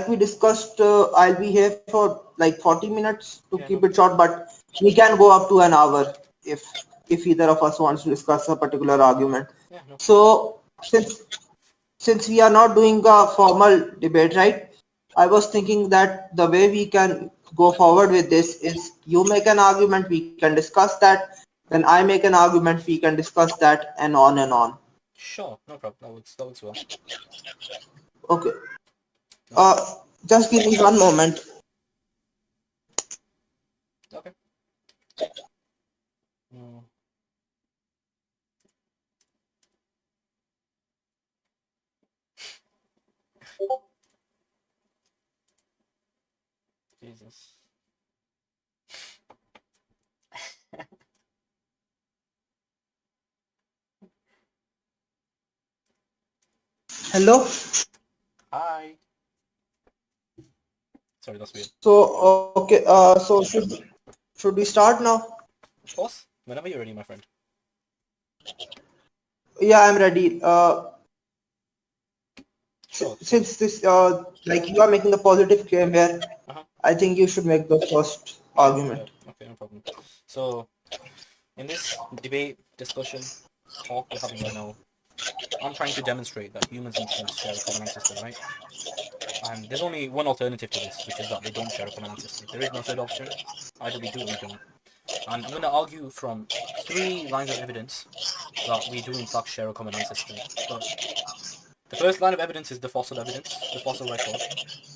we discussed, I'll be here for like 40 minutes to Yeah, no keep it problem. short, but we can go up to an hour if either of us wants to discuss a particular argument. Yeah, no problem. So since we are not doing a formal debate, right? I was thinking that the way we can go forward with this is you make an argument, we can discuss that, then I make an argument, we can discuss that, and on and on. Sure, no problem. That works well. Okay. Okay. Just give me one moment. Okay. Mm, Jesus. Hello. Hi. Sorry, that's weird. So okay. So should we start now? Of course. Whenever you're ready, my friend. Yeah, I'm ready. Sure. So, Since this like you are making the positive claim here, uh-huh. I think you should make the first Okay, go argument. ahead. Okay, no problem. So, in this debate, discussion, talk we're having right now, I'm trying to demonstrate that humans and chimps share a common ancestor, right? And there's only one alternative to this, which is that they don't share a common ancestor. There is no third option. Either we do or we don't. And I'm going to argue from three lines of evidence that we do in fact share a common ancestor. The first line of evidence is the fossil evidence, the fossil record.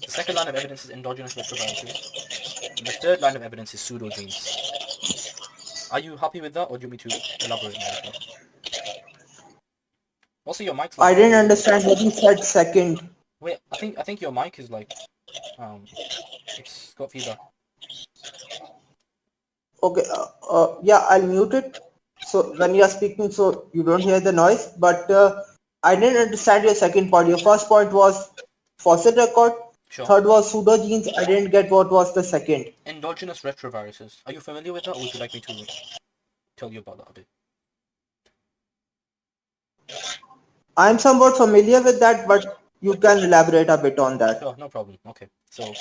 The second line of evidence is endogenous retroviruses. And the third line of evidence is pseudogenes. Are you happy with that, or do you want me to elaborate more, my friend? Also, your mic's like I didn't very... understand what you said second. Wait, I think your mic is like it's got feedback. Okay. Yeah, I'll mute it. So when you are speaking, so you don't hear the noise. But I didn't understand your second point. Your first point was fossil record. Sure. Third was pseudogenes. I didn't get what was the second. Endogenous retroviruses. Are you familiar with that, or would you like me to tell you about that a bit? I'm somewhat familiar with that, but you can elaborate a bit on that. Sure, no problem. Okay, so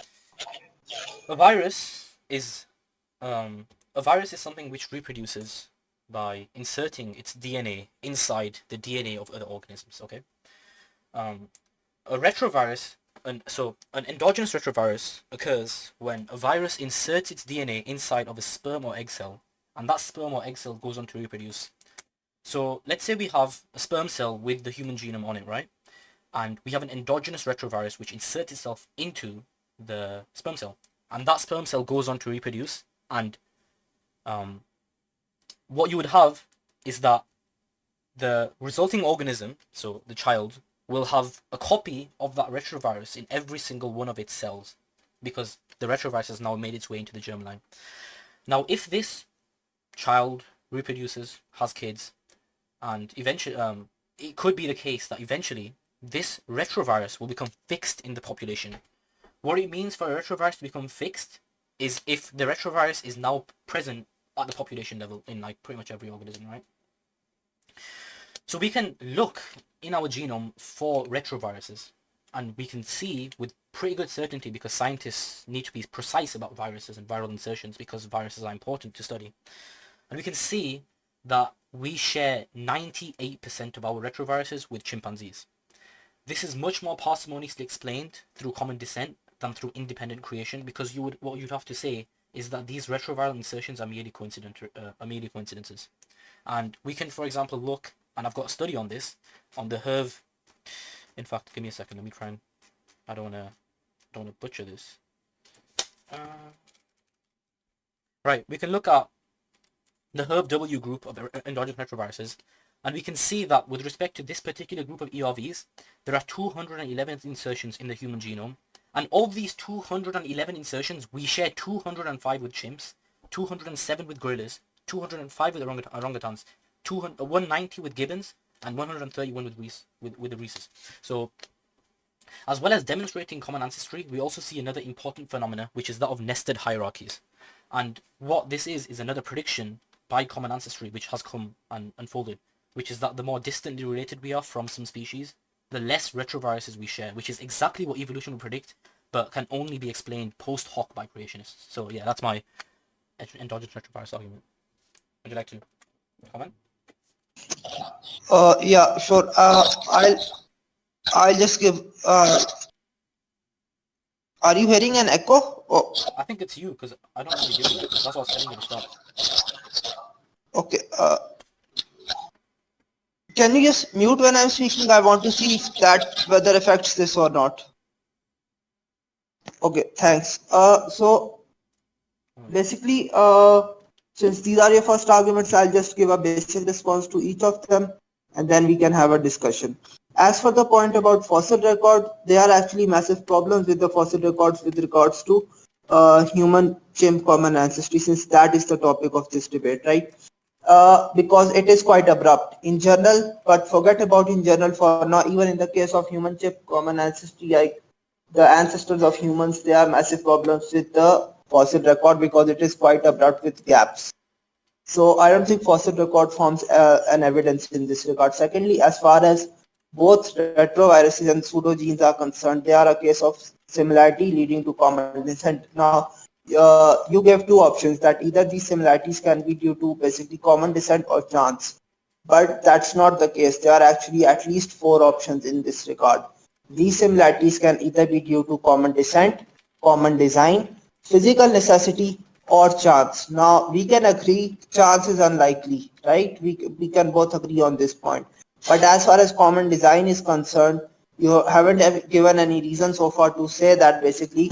a virus is um, a virus is something which reproduces by inserting its DNA inside the DNA of other organisms. Okay, um, a retrovirus, an endogenous retrovirus occurs when a virus inserts its DNA inside of a sperm or egg cell, and that sperm or egg cell goes on to reproduce. So let's say we have a sperm cell with the human genome on it, right? And we have an endogenous retrovirus which inserts itself into the sperm cell, and that sperm cell goes on to reproduce. And um, what you would have is that the resulting organism, so the child, will have a copy of that retrovirus in every single one of its cells, because the retrovirus has now made its way into the germline. Now, if this child reproduces, has kids, and eventually, it could be the case that eventually this retrovirus will become fixed in the population. What it means for a retrovirus to become fixed is if the retrovirus is now present at the population level in like pretty much every organism, right? So we can look in our genome for retroviruses, and we can see with pretty good certainty, because scientists need to be precise about viruses and viral insertions because viruses are important to study. And we can see that we share 98% of our retroviruses with chimpanzees. This is much more parsimoniously explained through common descent than through independent creation, because what you'd have to say is that these retroviral insertions are merely coincidences. And we can, for example, look, and I've got a study on this, on the HERV. In fact, give me a second. Let me try and I don't wanna butcher this. Uh, right, we can look at the HERV-W group of endogenous retroviruses, and we can see that with respect to this particular group of ERVs, there are 211 insertions in the human genome, and of these 211 insertions, we share 205 with chimps, 207 with gorillas, 205 with orangutans, 190 with gibbons, and 131 with the rhesus. So, as well as demonstrating common ancestry, we also see another important phenomena, which is that of nested hierarchies. And what this is another prediction by common ancestry which has come and unfolded, which is that the more distantly related we are from some species, the less retroviruses we share, which is exactly what evolution would predict, but can only be explained post hoc by creationists. So yeah, that's my endogenous retrovirus argument. Would you like to comment? Yeah, sure. I'll just give. Are you hearing an echo? Oh, I think it's you because I don't really hear an echo. That's what I was telling you to stop. okay. Can you just mute when I'm speaking? I want to see if that whether affects this or not. Okay, thanks. So basically, since these are your first arguments, I'll just give a basic response to each of them, and then we can have a discussion. As for the point about fossil record, there are actually massive problems with the fossil records with regards to human chimp common ancestry, since that is the topic of this debate, right? Because it is quite abrupt in general, but forget about in general for now. Even in the case of human chimp common ancestry, like the ancestors of humans, there are massive problems with the fossil record because it is quite abrupt with gaps. So I don't think fossil record forms an evidence in this regard. Secondly, as far as both retroviruses and pseudogenes are concerned, they are a case of similarity leading to common descent. Now, you gave two options that either these similarities can be due to basically common descent or chance. But that's not the case. There are actually at least four options in this regard. These similarities can either be due to common descent, common design, physical necessity, or chance. Now, we can agree chance is unlikely, right? We can both agree on this point. But as far as common design is concerned, you haven't given any reason so far to say that basically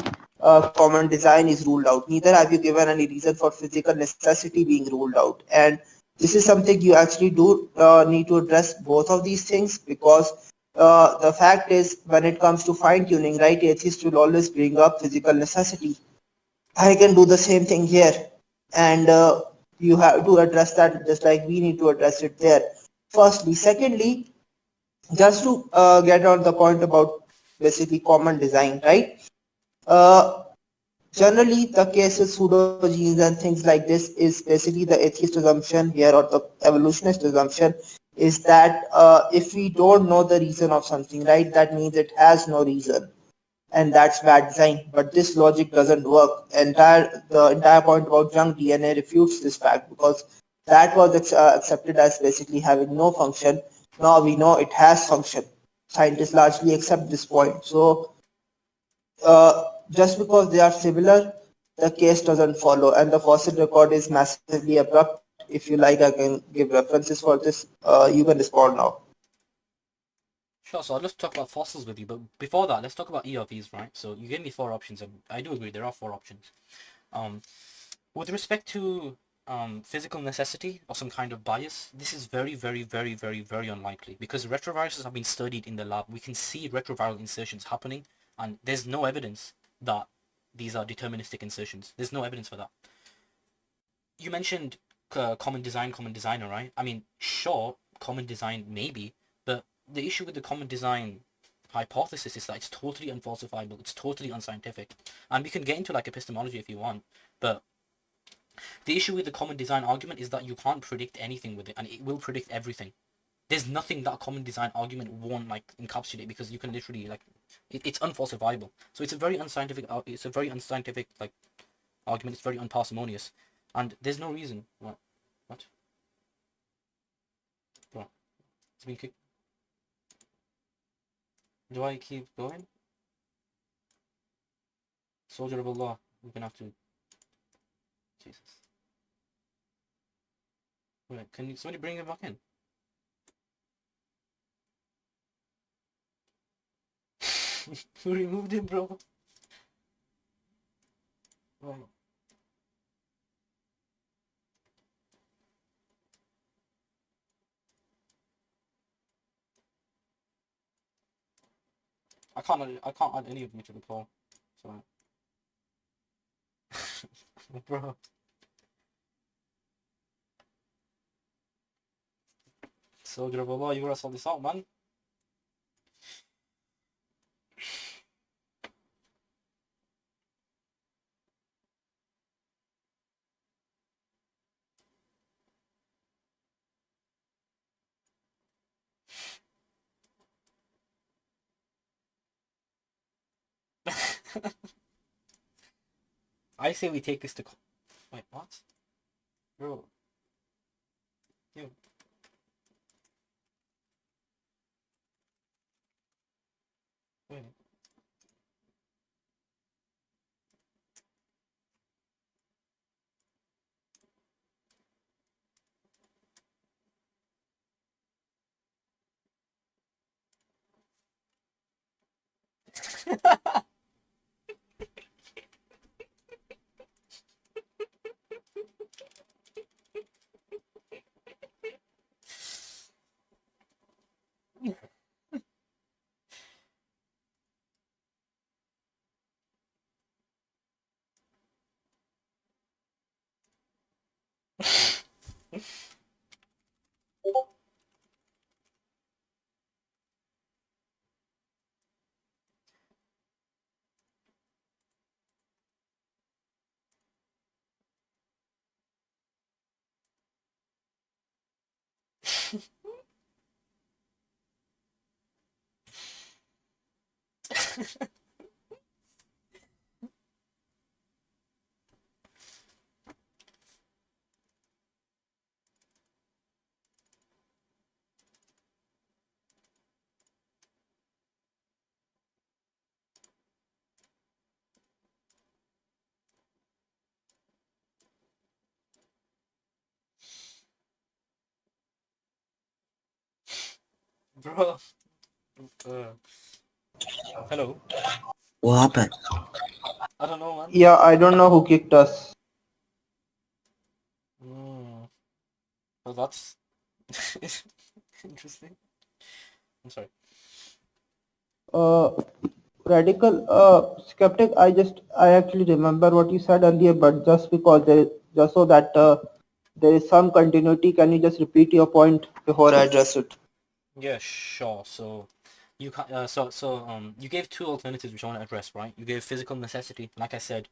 common design is ruled out. Neither have you given any reason for physical necessity being ruled out. And this is something you actually do need to address both of these things, because the fact is when it comes to fine tuning, right, atheists will always bring up physical necessity. I can do the same thing here, and you have to address that just like we need to address it there. Firstly, secondly, just to get on the point about basically common design, right? Uh, Generally, the case with pseudogenes and things like this is basically the atheist assumption here, or the evolutionist assumption is that if we don't know the reason of something, right, that means it has no reason, and that's bad design. But this logic doesn't work. The entire point about junk DNA refutes this fact, because that was accepted as basically having no function. Now we know it has function. Scientists largely accept this point. So just because they are similar, the case doesn't follow, and the fossil record is massively abrupt. If you like, I can give references for this. You can respond now. Sure, so I'll just talk about fossils with you, but before that, let's talk about ERVs, right? So you gave me four options, and I do agree there are four options. Um, with respect to physical necessity or some kind of bias, this is very, very, very, very, very unlikely because retroviruses have been studied in the lab. We can see retroviral insertions happening, and there's no evidence that these are deterministic insertions. There's no evidence for that. You mentioned common design, common designer, right? I mean, sure, common design maybe, but the issue with the common design hypothesis is that it's totally unfalsifiable. It's totally unscientific, and we can get into like epistemology if you want, but the issue with the common design argument is that you can't predict anything with it, and it will predict everything. There's nothing that a common design argument won't like encapsulate because you can literally like it's unfalsifiable. So it's a very unscientific. It's a very unscientific like argument. It's very unparsimonious, and there's no reason. What? What? What? It's been kicked. Do I keep going? Soldier of Allah, we're gonna have to. Jesus. Wait, can you somebody bring him back in? Who removed him, bro? Right. I can't add any of them to the poll. So, bro. Soldier of Allah, you gotta sort this out, man. I say we take this to. Wait, what? Bro. Yo. Wait. Bro. Hello. What happened? I don't know, man. Yeah, I don't know who kicked us. Mm. Well, that's interesting. I'm sorry. Uh, Radical skeptic. I actually remember what you said earlier, but just so that there is some continuity, can you just repeat your point before I address it? Yeah, sure. So you can you gave two alternatives which I want to address, right? You gave physical necessity. Like I said,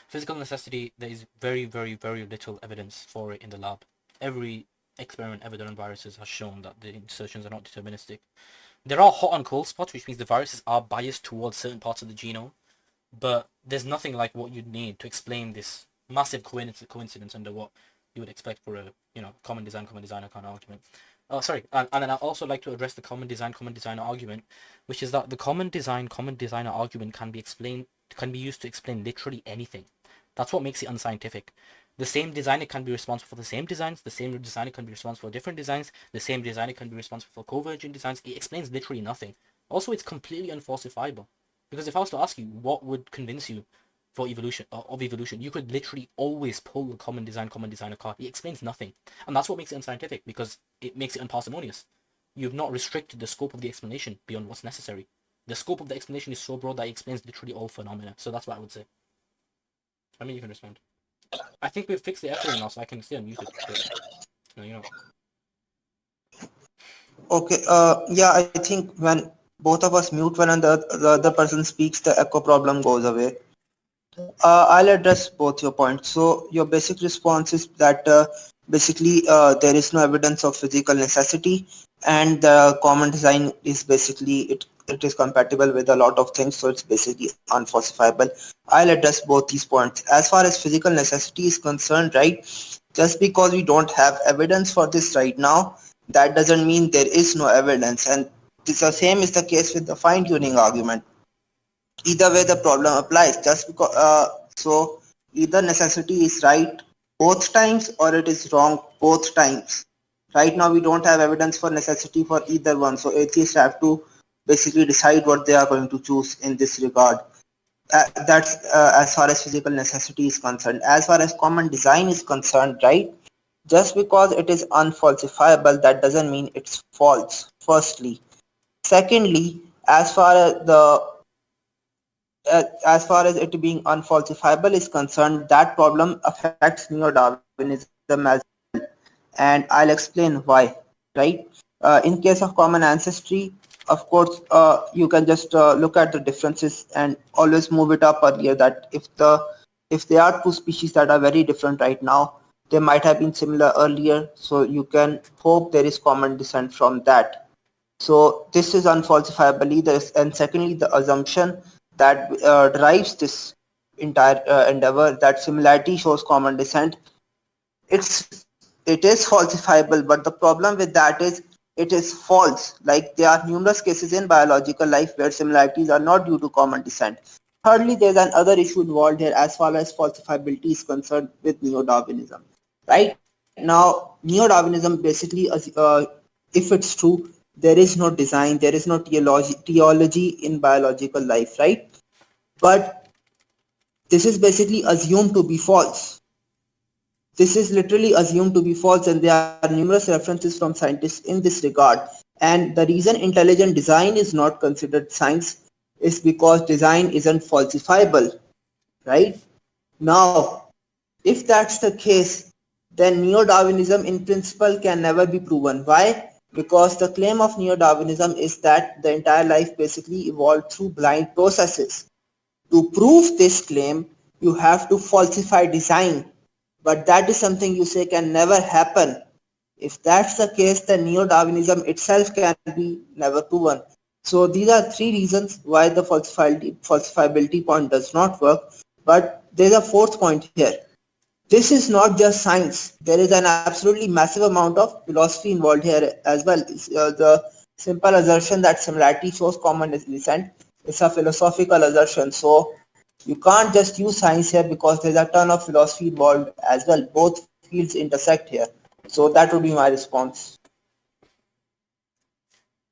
physical necessity, there is very, very, very little evidence for it in the lab. Every experiment ever done on viruses has shown that the insertions are not deterministic. There are hot and cold spots, which means the viruses are biased towards certain parts of the genome, but there's nothing like what you'd need to explain this massive coincidence under what you would expect for a common designer kind of argument. Sorry, and then I also like to address the common designer argument, which is that the common designer argument can be used to explain literally anything. That's what makes it unscientific. The same designer can be responsible for the same designs. The same designer can be responsible for different designs. The same designer can be responsible for convergent designs. It explains literally nothing. Also, it's completely unfalsifiable. Because if I was to ask you what would convince you for evolution, you could literally always pull the common designer card. It explains nothing, and that's what makes it unscientific because it makes it unparsimonious. You've not restricted the scope of the explanation beyond what's necessary. The scope of the explanation is so broad that it explains literally all phenomena. So that's what I would say. I mean, you can respond. I think we've fixed the echoing now, so I can stay unmuted. But, Okay. Yeah, I think when both of us mute when the other person speaks, the echo problem goes away. I'll address both your points. So your basic response is that basically there is no evidence of physical necessity, and the common design is basically it is compatible with a lot of things, so it's basically unfalsifiable. I'll address both these points. As far as physical necessity is concerned, right? Just because we don't have evidence for this right now, that doesn't mean there is no evidence, and it's the same is the case with the fine-tuning argument. Either way the problem applies, just because so either necessity is right both times or it is wrong both times. Right now we don't have evidence for necessity for either one, so atheists have to basically decide what they are going to choose in this regard. That's as far as physical necessity is concerned. As far as common design is concerned, right, just because it is unfalsifiable, that doesn't mean it's false, firstly. Secondly, as far as as it being unfalsifiable is concerned, that problem affects neo-Darwinism as well, and I'll explain why. Right? In case of common ancestry, of course, you can just look at the differences and always move it up earlier. That if there are two species that are very different right now, they might have been similar earlier, so you can hope there is common descent from that. So this is unfalsifiable either. And secondly, the assumption that drives this entire endeavor, that similarity shows common descent, it is falsifiable, but the problem with that is it is false. Like there are numerous cases in biological life where similarities are not due to common descent. Thirdly, there's another issue involved here as far as falsifiability is concerned with neo-Darwinism. Right now, neo-Darwinism basically, if it's true, there is no design, there is no theology in biological life, right? But this is basically assumed to be false. This is literally assumed to be false, and there are numerous references from scientists in this regard. And the reason intelligent design is not considered science is because design isn't falsifiable, right? Now, if that's the case, then neo-Darwinism in principle can never be proven. Why? Because the claim of neo-Darwinism is that the entire life basically evolved through blind processes. To prove this claim, you have to falsify design, but that is something you say can never happen. If that's the case, then neo-Darwinism itself can be never proven. So these are three reasons why the falsifiability point does not work. But there's a fourth point here. This is not just science. There is an absolutely massive amount of philosophy involved here as well. The simple assertion that similarity shows common descent is a philosophical assertion. So you can't just use science here because there's a ton of philosophy involved as well. Both fields intersect here. So that would be my response.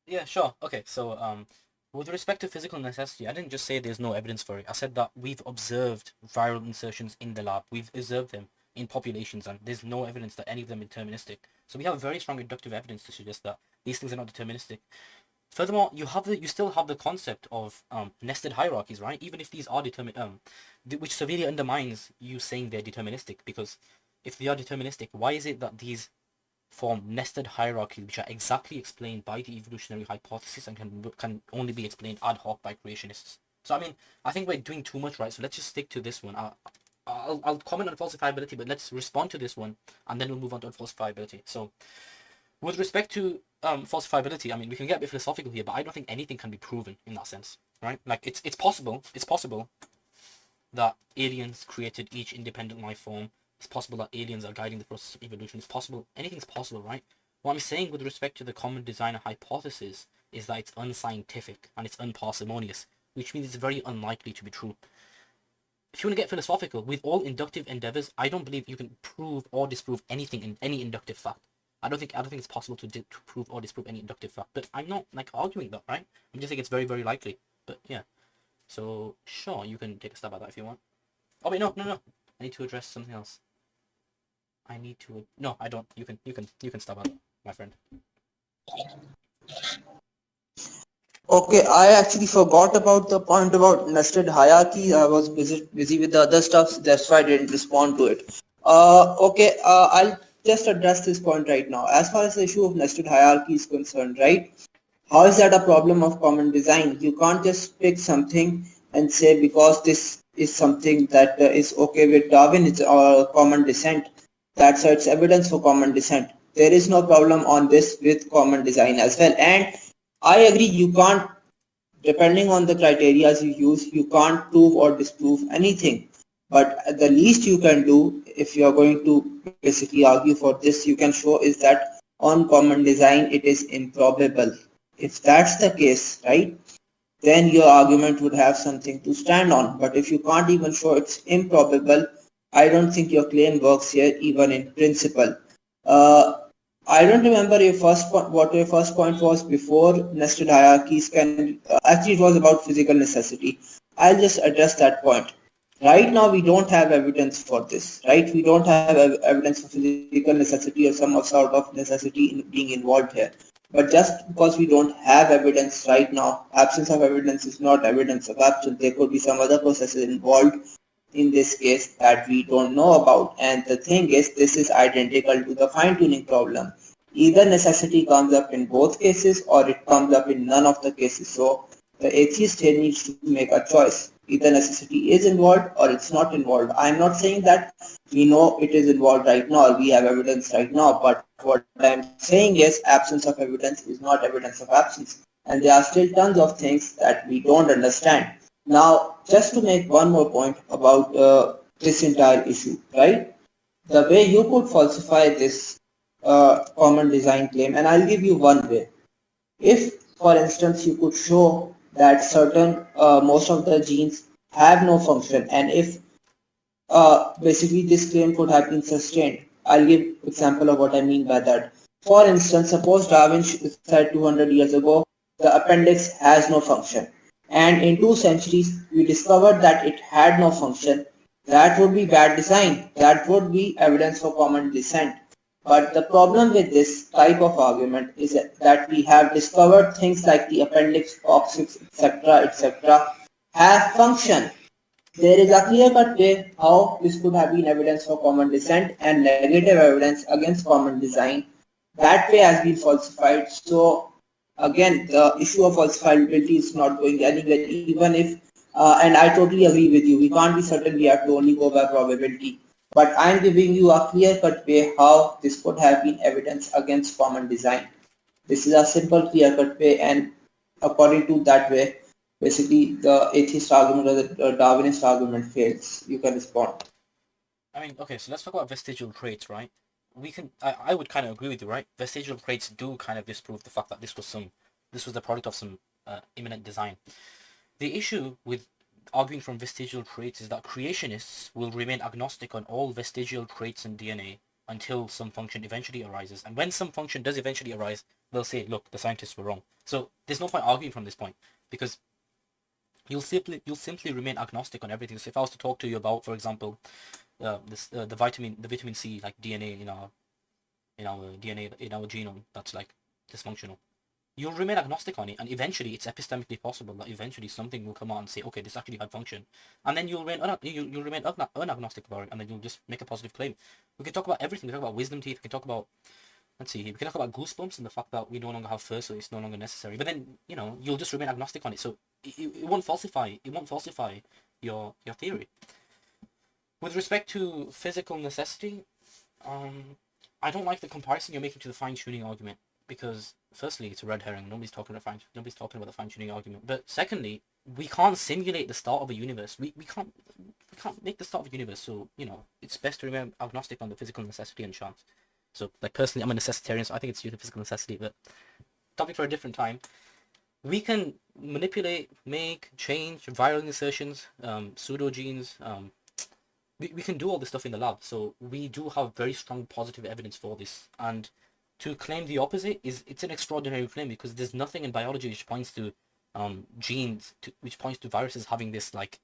Yeah, sure. Okay, so with respect to physical necessity, I didn't just say there's no evidence for it. I said that we've observed viral insertions in the lab. We've observed them in populations, and there's no evidence that any of them are deterministic. So we have very strong inductive evidence to suggest that these things are not deterministic. Furthermore, you still have the concept of nested hierarchies, right? Even if these are which severely undermines you saying they're deterministic, because if they are deterministic, why is it that these form nested hierarchies which are exactly explained by the evolutionary hypothesis and can only be explained ad hoc by creationists? So I mean, I think we're doing too much, right? So let's just stick to this one. I'll comment on falsifiability, but let's respond to this one, and then we'll move on to falsifiability. So with respect to falsifiability, I mean, we can get a bit philosophical here, but I don't think anything can be proven in that sense, right? Like it's possible that aliens created each independent life form. It's possible that aliens are guiding the process of evolution. It's possible. Anything's possible, right? What I'm saying with respect to the common designer hypothesis is that it's unscientific and it's unparsimonious, which means it's very unlikely to be true. If you want to get philosophical, with all inductive endeavors, I don't believe you can prove or disprove anything in any inductive fact. I don't think it's possible to prove or disprove any inductive fact. But I'm not like arguing that, right? I'm just saying it's very, very likely. But yeah. So sure, you can take a stab at that if you want. Oh wait, no. I need to address something else. No, I don't. You can stab at that, my friend. Okay, I actually forgot about the point about nested hierarchy. I was busy with the other stuff, so that's why I didn't respond to it. Okay, I'll just address this point right now. As far as the issue of nested hierarchy is concerned, right? How is that a problem of common design? You can't just pick something and say because this is something that is okay with Darwin, it's common descent. That's its evidence for common descent. There is no problem on this with common design as well. And I agree, you can't, depending on the criteria you use, you can't prove or disprove anything. But the least you can do, if you are going to basically argue for this, you can show is that on common design it is improbable. If that's the case, right, then your argument would have something to stand on. But if you can't even show it's improbable, I don't think your claim works here even in principle. I don't remember what your first point was before nested hierarchies can, actually it was about physical necessity. I'll just address that point. Right now we don't have evidence for this, right? We don't have evidence for physical necessity or some sort of necessity in being involved here. But just because we don't have evidence right now, absence of evidence is not evidence of absence. There could be some other processes involved in this case that we don't know about. And the thing is, this is identical to the fine-tuning problem. Either necessity comes up in both cases or it comes up in none of the cases. So the atheist here needs to make a choice. Either necessity is involved or it's not involved. I'm not saying that we know it is involved right now or we have evidence right now, but what I'm saying is absence of evidence is not evidence of absence. And there are still tons of things that we don't understand. Now, just to make one more point about this entire issue, right? The way you could falsify this common design claim, and I'll give you one way. If, for instance, you could show that certain most of the genes have no function, and if basically this claim could have been sustained, I'll give example of what I mean by that. For instance, suppose Darwin said 200 years ago the appendix has no function, and in 2 centuries we discovered that it had no function. That would be bad design. That would be evidence for common descent. But the problem with this type of argument is that we have discovered things like the appendix, coccyx, etc., have function. There is a clear-cut way how this could have been evidence for common descent and negative evidence against common design. That way has been falsified. So again, the issue of falsifiability is not going anywhere, even if, and I totally agree with you, we can't be certain, we have to only go by probability. But I'm giving you a clear-cut way how this could have been evidence against common design. This is a simple clear-cut way, and according to that way, basically the atheist argument or the Darwinist argument fails. You can respond. I mean, okay, so let's talk about vestigial traits, right? I would kind of agree with you, right? Vestigial traits do kind of disprove the fact that this was the product of some imminent design. The issue with arguing from vestigial traits is that creationists will remain agnostic on all vestigial traits in DNA until some function eventually arises. And when some function does eventually arise, they'll say, look, the scientists were wrong. So there's no point arguing from this point, because you'll simply remain agnostic on everything. So if I was to talk to you about, for example, the vitamin C, like DNA in our DNA in our genome that's like dysfunctional, you'll remain agnostic on it, and eventually it's epistemically possible that eventually something will come out and say, okay, this actually had function, and then you'll remain unagnostic about it, and then you'll just make a positive claim. We can talk about everything. We can talk about wisdom teeth. We can talk about, let's see, we can talk about goosebumps and the fact that we no longer have fur, so it's no longer necessary. But then you'll just remain agnostic on it, so it won't falsify. It won't falsify your theory. With respect to physical necessity, I don't like the comparison you're making to the fine-tuning argument, because firstly, it's a red herring. Nobody's talking about the fine-tuning argument. But secondly, we can't simulate the start of a universe. We can't make the start of a universe. So it's best to remain agnostic on the physical necessity and chance. So like personally, I'm a necessitarian, so I think it's due to physical necessity. But topic for a different time. We can manipulate, make, change viral insertions, pseudogenes. We can do all this stuff in the lab, so we do have very strong positive evidence for this. And to claim the opposite it's an extraordinary claim, because there's nothing in biology which points to which points to viruses having this like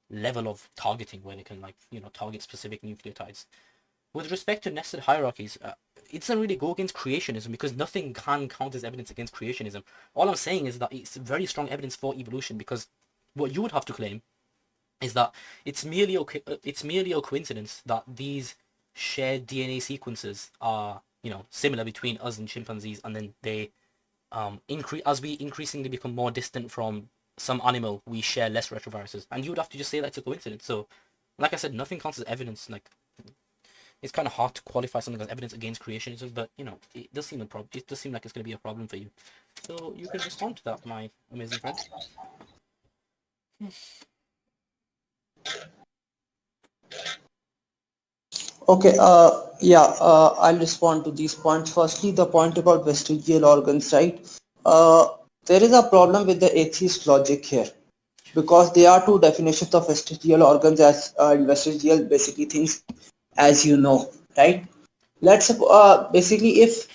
level of targeting where they can target specific nucleotides. With respect to nested hierarchies, it doesn't really go against creationism, because nothing can count as evidence against creationism. All I'm saying is that it's very strong evidence for evolution, because what you would have to claim is that it's merely a coincidence that these shared DNA sequences are similar between us and chimpanzees, and then they as we increasingly become more distant from some animal, we share less retroviruses, and you would have to just say that's a coincidence. So, like I said, nothing counts as evidence. Like, it's kind of hard to qualify something as evidence against creationism, but it does seem it does seem like it's going to be a problem for you. So you can respond to that, my amazing friend. Okay, I'll respond to these points. Firstly, the point about vestigial organs, right? There is a problem with the atheist logic here, because there are two definitions of vestigial organs as vestigial basically things, as you know, right? Let's basically if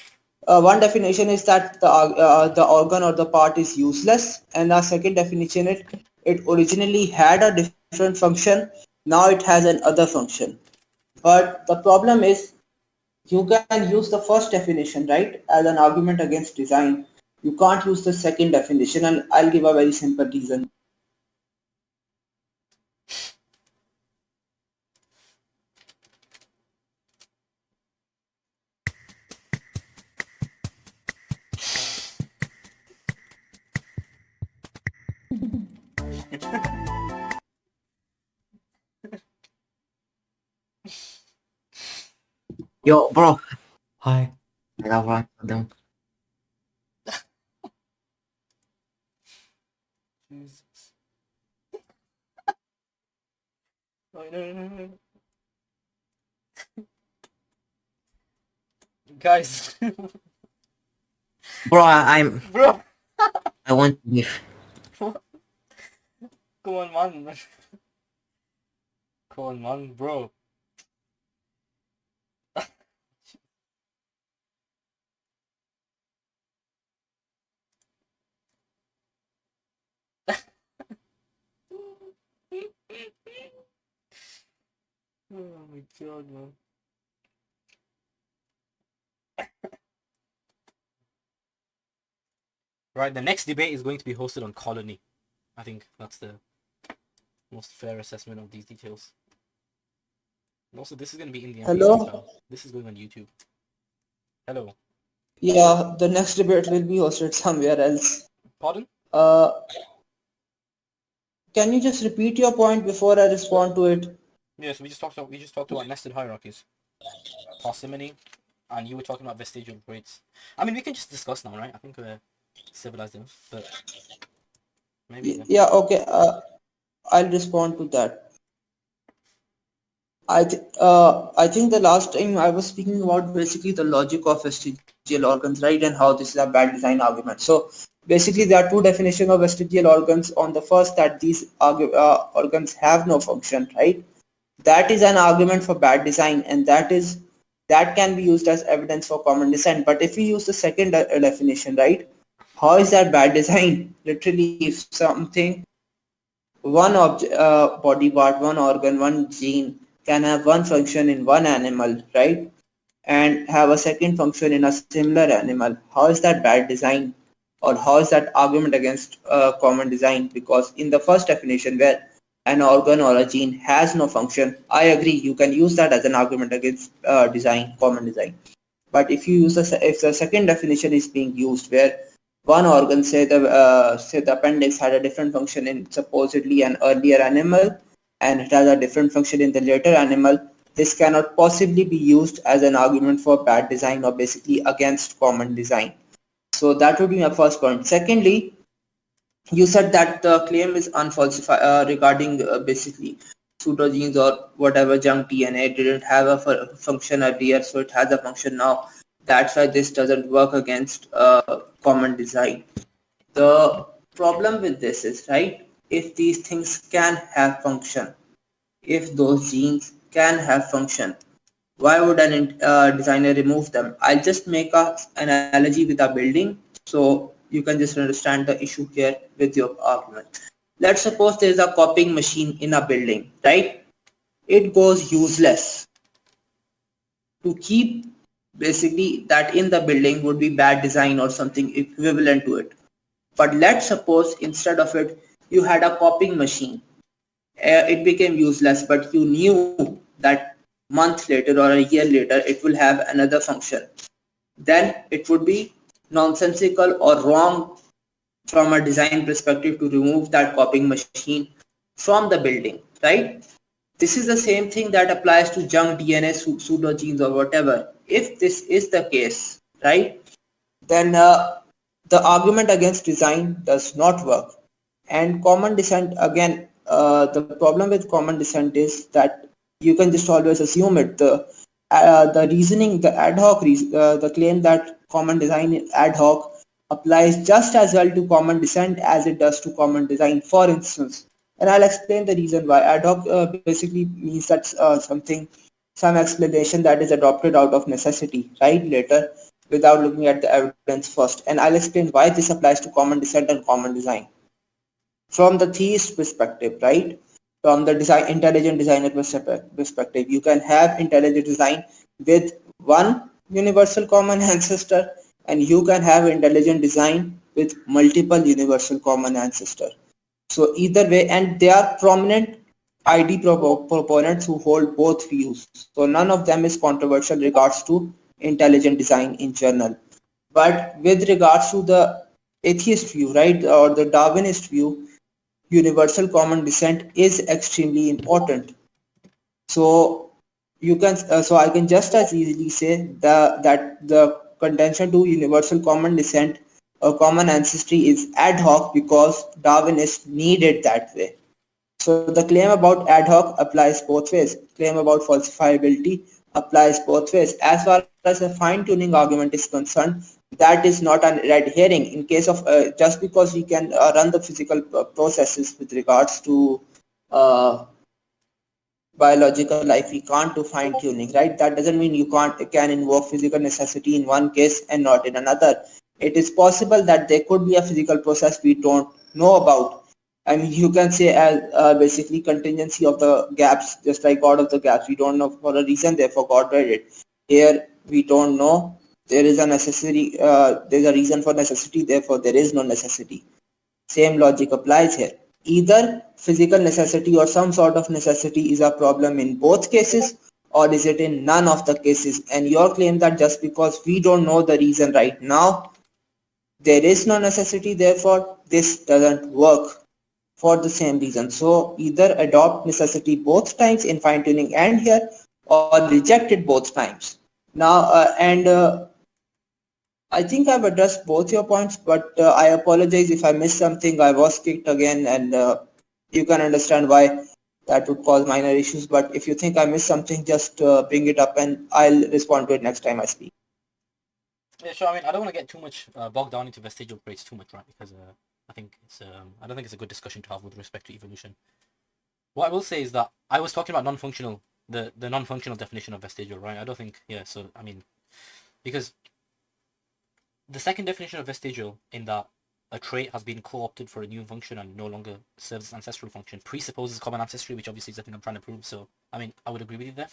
one definition is that the organ or the part is useless, and the second definition it originally had a different function, now it has an other function. But the problem is you can use the first definition, right, as an argument against design. You can't use the second definition, and I'll give a very simple reason. Yo, bro. Hi. Kenapa? Dong. no. Guys, Bro, I'm bro, I want beef. come on, man. Come on, man, bro. Oh my god, man. Right, the next debate is going to be hosted on Colony. I think that's the most fair assessment of these details. And also, this is going to be in the MP3 Hello. file. This is going on YouTube. Hello. Yeah, the next debate will be hosted somewhere else. Pardon? Uh, can you just repeat your point before I respond to it? Yes, we just talked about nested hierarchies, parsimony, and you were talking about vestigial grades. I mean, we can just discuss now, right? I think we're civilized enough, but maybe. Yeah, okay. I'll respond to that. I think the last time I was speaking about basically the logic of vestigial organs, right, and how this is a bad design argument. So basically, there are two definitions of vestigial organs. On the first, that these organs have no function, right? That is an argument for bad design, and that can be used as evidence for common descent. But if we use the second definition, right, how is that bad design? Literally, if something, body part, one organ, one gene can have one function in one animal, right, and have a second function in a similar animal. How is that bad design? Or how is that argument against common design? Because in the first definition, where an organ or a gene has no function, I agree, you can use that as an argument against common design. But if you use if the second definition is being used, where one organ, say the appendix, had a different function in supposedly an earlier animal, and it has a different function in the later animal, this cannot possibly be used as an argument for bad design or basically against common design. So that would be my first point. Secondly, you said that the claim is unfalsified regarding basically pseudogenes or whatever junk DNA didn't have a function earlier, so it has a function now. That's why this doesn't work against common design. The problem with this is, right, if these things can have function, if those genes can have function, why would an designer remove them? I'll just make an analogy with a building so you can just understand the issue here with your argument. Let's suppose there is a copying machine in a building, right? It goes useless. To keep basically that in the building would be bad design or something equivalent to it. But let's suppose instead of it, you had a copying machine. It became useless, but you knew that month later or a year later it will have another function. Then it would be nonsensical or wrong from a design perspective to remove that copying machine from the building, right? This is the same thing that applies to junk DNA, pseudogenes or whatever. If this is the case, right, then the argument against design does not work. And common descent, again, the problem with common descent is that you can just always assume it. The reasoning, the ad hoc, the claim that common design is ad hoc applies just as well to common descent as it does to common design, for instance. And I'll explain the reason why. Ad hoc basically means that some explanation that is adopted out of necessity, right, later, without looking at the evidence first. And I'll explain why this applies to common descent and common design. From the theist perspective, right? From the intelligent designer perspective, you can have intelligent design with one universal common ancestor, and you can have intelligent design with multiple universal common ancestor. So either way, and they are prominent ID proponents who hold both views. So none of them is controversial regards to intelligent design in general. But with regards to the atheist view, right, or the Darwinist view, universal common descent is extremely important. So so I can just as easily say that the contention to universal common descent or common ancestry is ad hoc because Darwinists need it that way. So the claim about ad hoc applies both ways. Claim about falsifiability applies both ways. As far as a fine-tuning argument is concerned, that is not a red herring. In case of just because we can run the physical processes with regards to uh, biological life, we can't do fine tuning, right? That doesn't mean you can invoke physical necessity in one case and not in another. It is possible that there could be a physical process we don't know about. I mean, you can say as basically contingency of the gaps, just like God of the gaps. We don't know for a reason, therefore God read it. Here we don't know. There is a necessary. There's a reason for necessity, therefore there is no necessity. Same logic applies here. Either physical necessity or some sort of necessity is a problem in both cases, or is it in none of the cases? And your claim that just because we don't know the reason right now, there is no necessity, therefore this doesn't work for the same reason. So either adopt necessity both times in fine tuning and here, or reject it both times. Now, I think I've addressed both your points, but I apologize if I missed something. I was kicked again, and you can understand why that would cause minor issues. But if you think I missed something, just bring it up and I'll respond to it next time I speak. Yeah, sure. I mean, I don't want to get too much bogged down into vestigial traits too much, right? Because I think it's I don't think it's a good discussion to have with respect to evolution. What I will say is that I was talking about non-functional, the non-functional definition of vestigial, right? I don't think, yeah. So I mean, because the second definition of vestigial, in that a trait has been co-opted for a new function and no longer serves its ancestral function, presupposes common ancestry, which obviously is the thing I'm trying to prove. So I mean, I would agree with you there.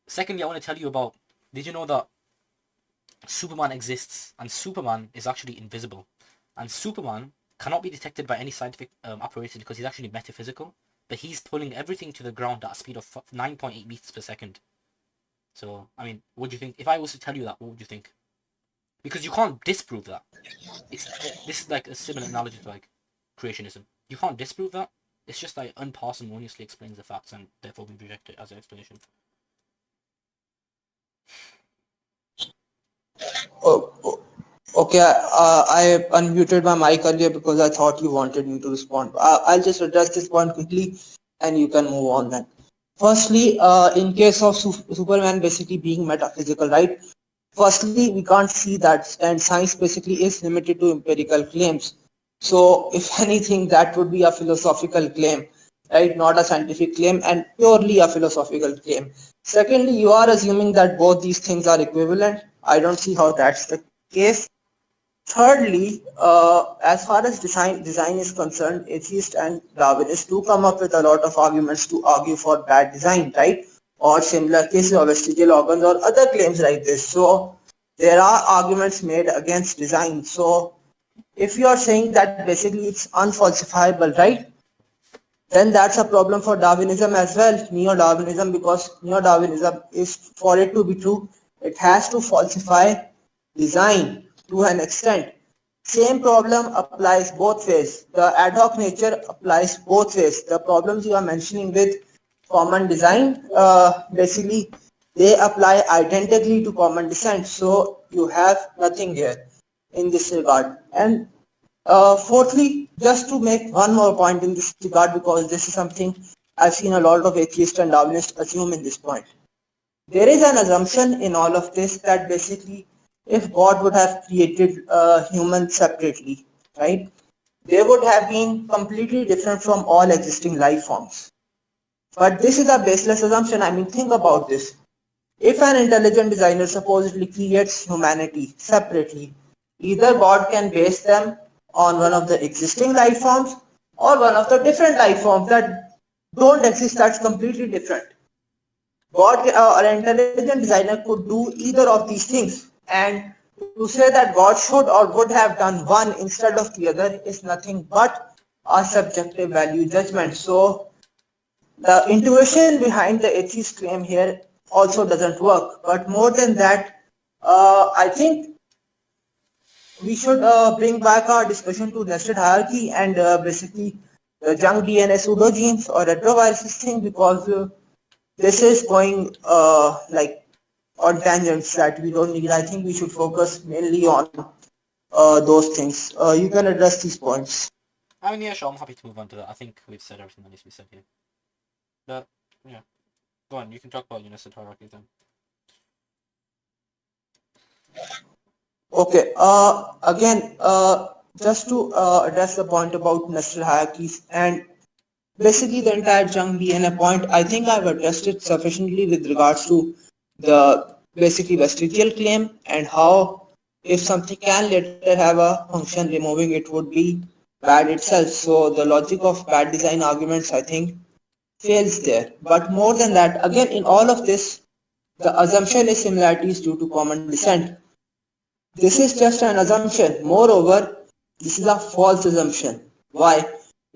Secondly, I want to tell you about, did you know that Superman exists, and Superman is actually invisible, and Superman cannot be detected by any scientific apparatus because he's actually metaphysical, but he's pulling everything to the ground at a speed of 9.8 meters per second. So, I mean, what do you think? If I was to tell you that, what would you think? Because you can't disprove that. This is like a similar analogy to like creationism. You can't disprove that. It's just like unparsimoniously explains the facts, and therefore we reject it as an explanation. Okay, I unmuted my mic earlier because I thought you wanted me to respond. I'll just address this point quickly and you can move on then. Firstly, in case of Superman basically being metaphysical, right? Firstly, we can't see that, and science basically is limited to empirical claims. So if anything, that would be a philosophical claim, right? Not a scientific claim, and purely a philosophical claim. Secondly, you are assuming that both these things are equivalent. I don't see how that's the case. Thirdly, as far as design is concerned, atheists and Darwinists do come up with a lot of arguments to argue for bad design, right? Or similar cases of vestigial organs or other claims like this. So there are arguments made against design. So if you are saying that basically it's unfalsifiable, right? Then that's a problem for Darwinism as well, Neo-Darwinism, because Neo-Darwinism is, for it to be true, it has to falsify design to an extent. Same problem applies both ways. The ad hoc nature applies both ways. The problems you are mentioning with common design, basically they apply identically to common descent. So you have nothing here in this regard. And fourthly, just to make one more point in this regard, because this is something I've seen a lot of atheists and Darwinists assume in this point. There is an assumption in all of this that basically if God would have created humans separately, right, they would have been completely different from all existing life forms. But this is a baseless assumption. I mean, think about this. If an intelligent designer supposedly creates humanity separately, either God can base them on one of the existing life forms or one of the different life forms that don't exist, that's completely different. God or an intelligent designer could do either of these things, and to say that God should or would have done one instead of the other is nothing but a subjective value judgment. So the intuition behind the atheist claim here also doesn't work. But more than that, I think we should bring back our discussion to nested hierarchy and basically the junk DNA pseudogenes or retroviruses thing, because this is going like on tangents that we don't need. I think we should focus mainly on those things. You can address these points. I mean, yeah, sure. I'm happy to move on to that. I think we've said everything that needs to be said here. But yeah, go on. You can talk about nested hierarchies then. Okay. Again, just to address the point about nested hierarchies and basically the entire junk DNA point, I think I've addressed it sufficiently with regards to the basically vestigial claim and how if something can later have a function, removing it would be bad itself. So the logic of bad design arguments, I think, fails there. But more than that, again, in all of this, the assumption is similarities due to common descent. This is just an assumption. Moreover, this is a false assumption. Why?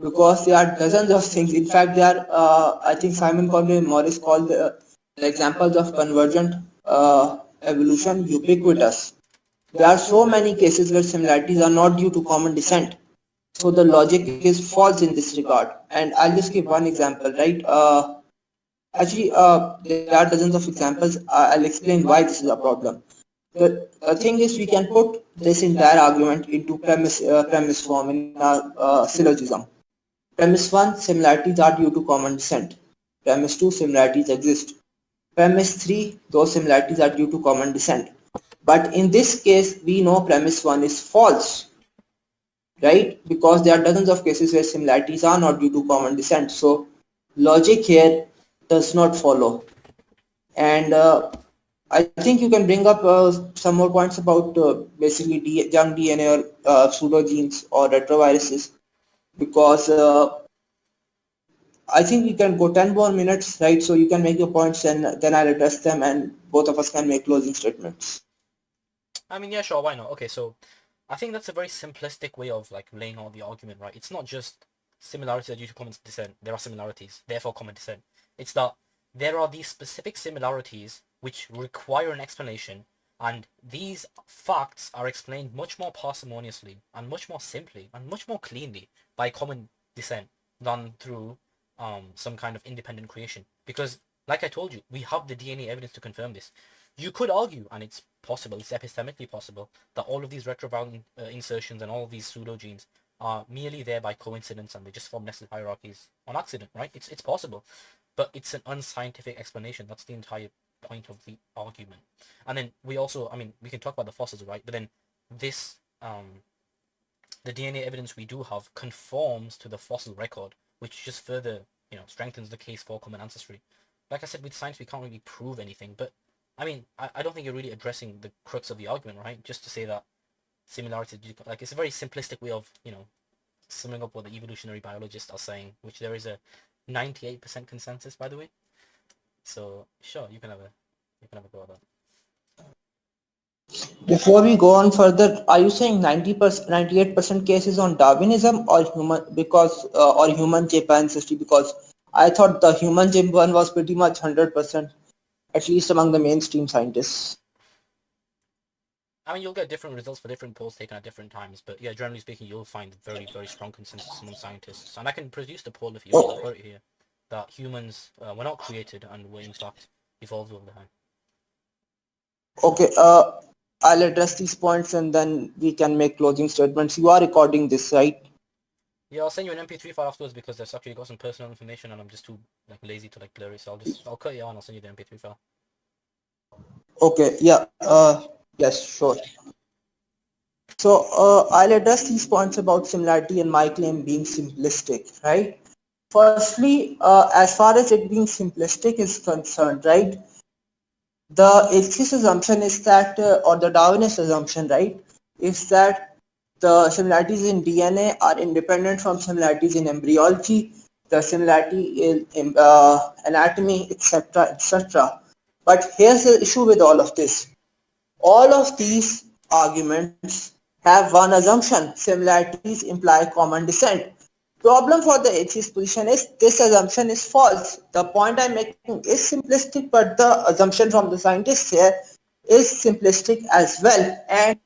Because there are dozens of things. In fact, there are, I think Simon Conway Morris called the examples of convergent evolution ubiquitous. There are so many cases where similarities are not due to common descent. So the logic is false in this regard. And I'll just give one example, right? Actually, there are dozens of examples. I'll explain why this is a problem. The thing is, we can put this entire argument into premise form in our syllogism. Premise 1, similarities are due to common descent. Premise 2, similarities exist. Premise 3, those similarities are due to common descent. But in this case, we know premise 1 is false, right? Because there are dozens of cases where similarities are not due to common descent. So logic here does not follow. And I think you can bring up some more points about basically junk DNA or pseudogenes or retroviruses, because I think we can go 10 more minutes, right? So you can make your points and then I'll address them and both of us can make closing statements. I mean, yeah, sure. Why not? Okay, so I think that's a very simplistic way of like laying out the argument, right? It's not just similarities are due to common descent. There are similarities, therefore common descent. It's that there are these specific similarities which require an explanation, and these facts are explained much more parsimoniously and much more simply and much more cleanly by common descent than through some kind of independent creation. Because, like I told you, we have the DNA evidence to confirm this. You could argue, and it's possible, it's epistemically possible, that all of these retroviral insertions and all of these pseudogenes are merely there by coincidence and they just form nested hierarchies on accident, right? It's possible, but it's an unscientific explanation. That's the entire point of the argument. And then we also, I mean, we can talk about the fossils, right? But then this, the DNA evidence we do have conforms to the fossil record, which just further, strengthens the case for common ancestry. Like I said, with science, we can't really prove anything, but I mean, I don't think you're really addressing the crux of the argument, right? Just to say that similarity, like, it's a very simplistic way of, summing up what the evolutionary biologists are saying, which there is a 98% consensus, by the way. So sure, you can have a go at that. Before we go on further, are you saying 90%, 98% cases on Darwinism or human or human chimp ancestry? Because I thought the human chimp one was pretty much 100%, at least among the mainstream scientists. I mean, you'll get different results for different polls taken at different times, but yeah, generally speaking, you'll find very, very strong consensus among scientists. And I can produce the poll if you want. I've got it here, that humans were not created and were in fact evolved over time. Okay, I'll address these points and then we can make closing statements. You are recording this, right? Yeah, I'll send you an MP3 file afterwards because there's actually got some personal information and I'm just too lazy to blur it. So I'll cut it out and I'll send you the MP3 file. Okay, yeah, yes, sure. So I'll address these points about similarity and my claim being simplistic, right? Firstly, as far as it being simplistic is concerned, right? The atheist assumption is that, or the Darwinist assumption, right, is that the similarities in DNA are independent from similarities in embryology, the similarity in anatomy, etc., etc. But here's the issue with all of this. All of these arguments have one assumption: similarities imply common descent. Problem for the atheist position is this assumption is false. The point I'm making is simplistic, but the assumption from the scientists here is simplistic as well. And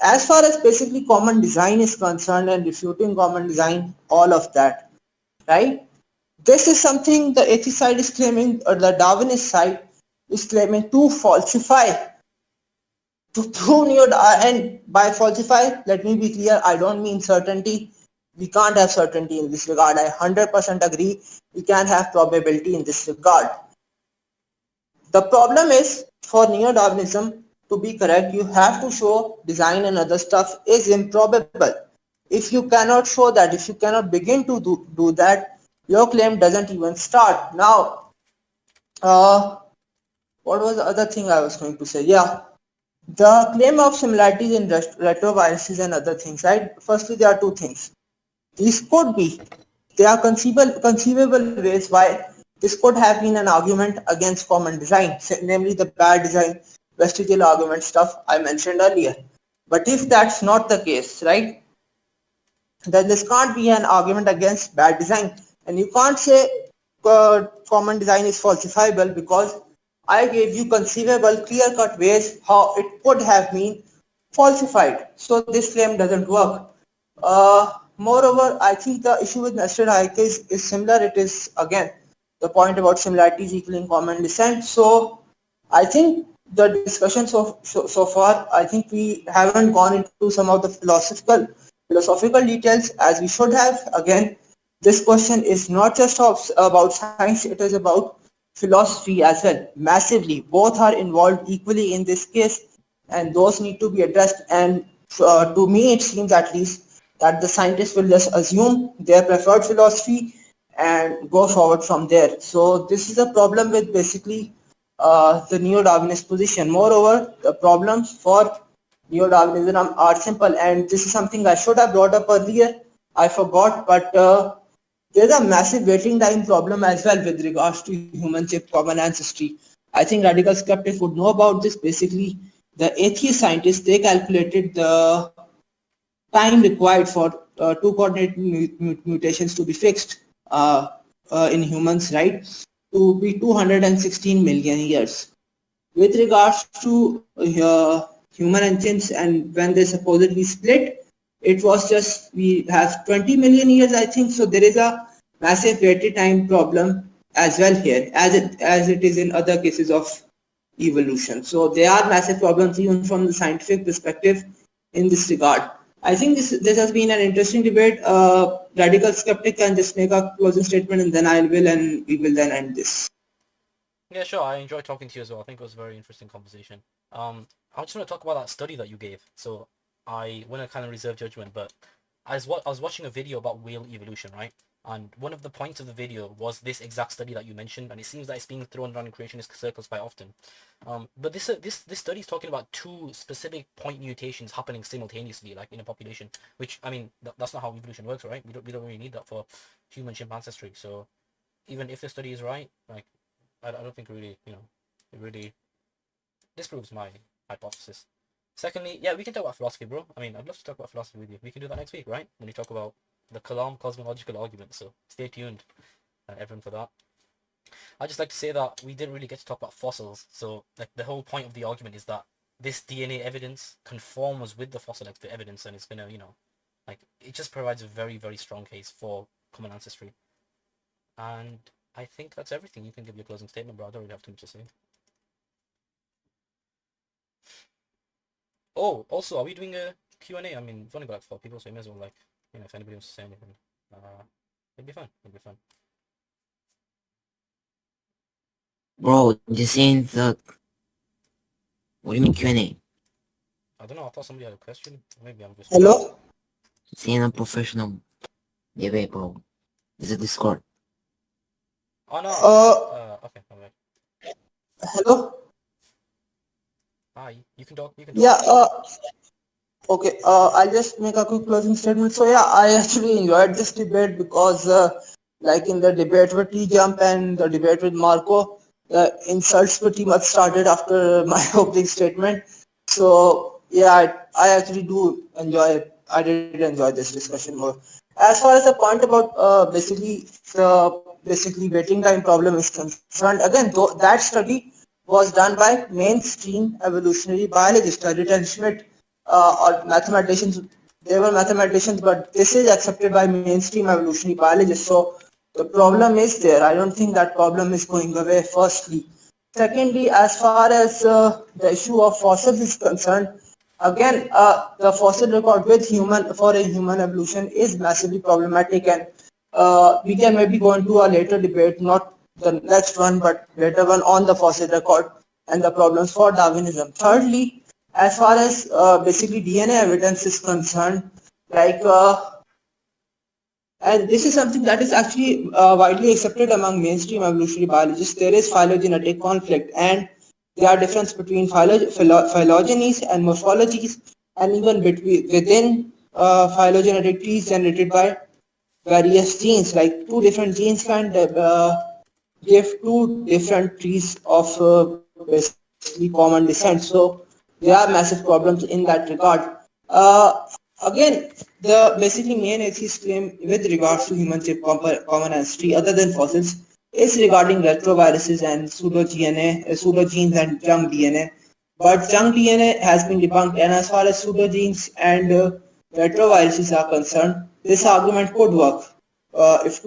as far as basically common design is concerned and refuting common design, all of that, right? This is something the atheist side is claiming, or the Darwinist side is claiming to falsify, to prove new. And by falsify, let me be clear, I don't mean certainty. we can't have certainty in this regard. I 100% agree. We can have probability in this regard. The problem is for neo-Darwinism to be correct, you have to show design and other stuff is improbable. If you cannot show that, if you cannot begin to do that, your claim doesn't even start. Now, what was the other thing I was going to say? Yeah, the claim of similarities in retroviruses and other things, right? Firstly, there are two things. These could be, there are conceivable ways why this could have been an argument against common design, namely the bad design, vestigial argument stuff I mentioned earlier. But if that's not the case, right, then this can't be an argument against bad design. And you can't say common design is falsifiable because I gave you conceivable clear-cut ways how it could have been falsified. So this claim doesn't work. Moreover, I think the issue with nested hierarchies is similar. It is, again, the point about similarities equaling common descent. So I think the discussion so far, I think we haven't gone into some of the philosophical details as we should have. Again, this question is not just about science, it is about philosophy as well, massively. Both are involved equally in this case, and those need to be addressed. And to me, it seems at least that the scientists will just assume their preferred philosophy and go forward from there. So this is a problem with basically the neo-Darwinist position. Moreover, the problems for neo-Darwinism are simple, and this is something I should have brought up earlier. I forgot, but there's a massive waiting time problem as well with regards to human chip common ancestry. I think radical skeptics would know about this. Basically, the atheist scientists, they calculated the time required for two coordinate mutations to be fixed in humans, right, to be 216 million years. With regards to human engines and when they supposedly split, it was just, we have 20 million years, I think. So there is a massive waiting time problem as well here, as it is in other cases of evolution. So there are massive problems even from the scientific perspective in this regard. I think this has been an interesting debate. Radical skeptic can just make a closing statement, and then we will then end this. Yeah, sure. I enjoyed talking to you as well. I think it was a very interesting conversation. I just want to talk about that study that you gave. So I want to kind of reserve judgment, but I was watching a video about whale evolution, right? And one of the points of the video was this exact study that you mentioned, and it seems that it's being thrown around in creationist circles quite often. But this study is talking about two specific point mutations happening simultaneously, like in a population. Which, I mean, that's not how evolution works, right? We don't really need that for human chimp ancestry. So even if the study is right, like I don't think really, it really disproves my hypothesis. Secondly, yeah, we can talk about philosophy, bro. I mean, I'd love to talk about philosophy with you. We can do that next week, right? When we talk about the Kalam cosmological argument. So stay tuned, everyone, for that. I'd just like to say that we didn't really get to talk about fossils. So like the whole point of the argument is that this DNA evidence conforms with the fossil evidence, and it's gonna, like it just provides a very, very strong case for common ancestry. And I think that's everything. You can give your closing statement, bro. I don't really have too much to say. Oh, also, are we doing a Q&A? I mean, we've only got like 4 people, so we may as well, like, if anybody wants to say anything, it'd be fun. It'd be fun. Bro, this ain't the... What do you mean Q&A? I don't know. I thought somebody had a question. Maybe I'm just. Hello? This ain't a professional debate, bro. It's a Discord. Oh no. Okay. I'm right. Hello? Hi. You can talk. Yeah. Okay. I'll just make a quick closing statement. So yeah, I actually enjoyed this debate because, like in the debate with T-Jump and the debate with Marco, the insults pretty much started after my opening statement. So yeah, I actually do enjoy it. I did enjoy this discussion more. As far as the point about basically waiting time problem is concerned, again, that study was done by mainstream evolutionary biologists, Ritter and Schmidt, or mathematicians. They were mathematicians, but this is accepted by mainstream evolutionary biologists. So the problem is there. I don't think that problem is going away, firstly. Secondly, as far as the issue of fossils is concerned, Again, the fossil record with human for a human evolution is massively problematic, and we can maybe go into a later debate, not the next one, but later one on the fossil record and the problems for Darwinism. Thirdly, as far as basically DNA evidence is concerned, like and this is something that is actually widely accepted among mainstream evolutionary biologists. There is phylogenetic conflict, and there are differences between phylogenies and morphologies, and even between within phylogenetic trees generated by various genes. Like two different genes can give two different trees of basically common descent. So there are massive problems in that regard. Again, the basically main atheist claim with regards to human chip common ancestry other than fossils is regarding retroviruses and pseudogenes and junk DNA. But junk DNA has been debunked, and as far as pseudogenes and retroviruses are concerned, this argument could work if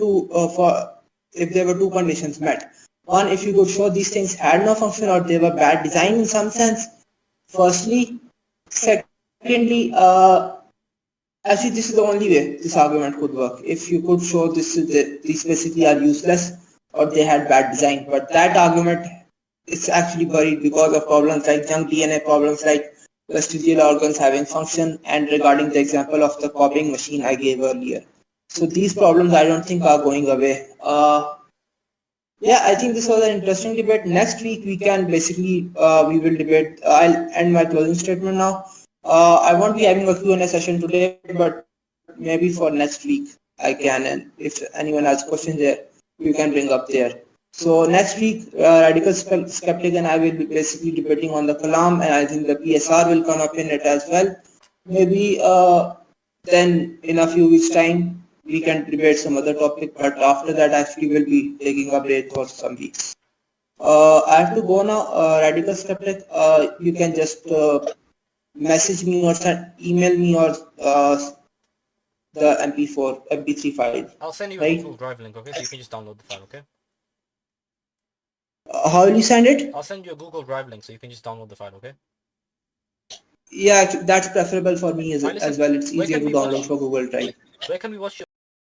there were two conditions met. One, if you could show these things had no function or they were bad design in some sense. Firstly, secondly, actually, this is the only way this argument could work. If you could show these basically are useless or they had bad design, but that argument is actually buried because of problems like junk DNA, problems like vestigial organs having function, and regarding the example of the copying machine I gave earlier. So these problems I don't think are going away. Yeah, I think this was an interesting debate. Next week we can basically we will debate. I'll end my closing statement now. I won't be having a Q&A session today, but maybe for next week I can. And if anyone has questions there, you can bring up there. So next week, Radical Skeptic and I will be basically debating on the Kalam, and I think the PSR will come up in it as well. Maybe then in a few weeks' time, we can debate some other topic, but after that, actually, we'll be taking a break for some weeks. I have to go now. Radical Skeptic, you can just message me or email me or the MP3 file. I'll send you a right? Google Drive link, okay? So you can just download the file, okay? How will you send it? I'll send you a Google Drive link so you can just download the file, okay? Yeah, that's preferable for me as Alright, listen, well. It's where easier can to we watch- download for Google Drive. Where can we watch your